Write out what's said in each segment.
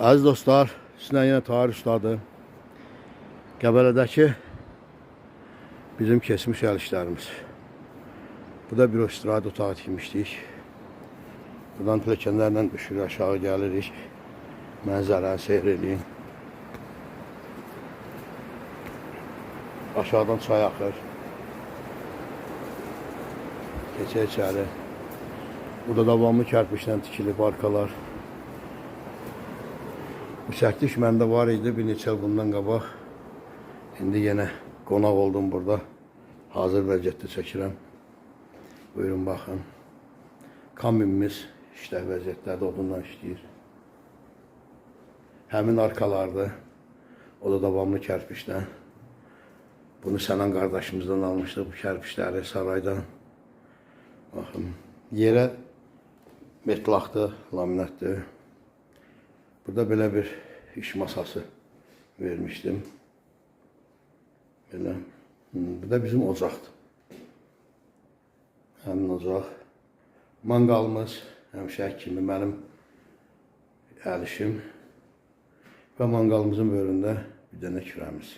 Aziz dostlar, sizlə yenə Tahir Ustadır. Qəbələdəki bizim keçmiş əl işlərimiz. Bu da bir istirahət otağı tikmişdik. Buradan pilləkənlərlə düşürük, aşağı gəlirik. Mənzərəni seyr edin. Aşağıdan çay axır. Keçək içəri. Burada davamlı kərpişlə tikilib arkalar. Bu çəkiliş məndə var idi bir neçə il bundan qabaq. İndi yenə qonaq oldum burada. Hazır vəziyyətdə çəkirəm. Buyurun baxın. Kaminimiz işləv vəziyyətlərdə odundan işləyir. Həmin arkalardır. O da davamlı kərpişdən. Bunu Sənan qardaşımızdan almışdıq bu kərpişləri saraydan. Baxın. Yerə metlaqdır, laminatdır. Burada belə bir iş masası vermişdim. Belə. Bu da bizim ocaqdır. Həmin ocaq. Manqalımız həmişə kimi mənim əl işim. Və manqalımızın böyründə bir dənə kürəmiz.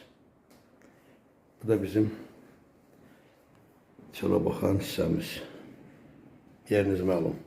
Bu da bizim çölə baxan hissəmiz. Yeriniz məlum.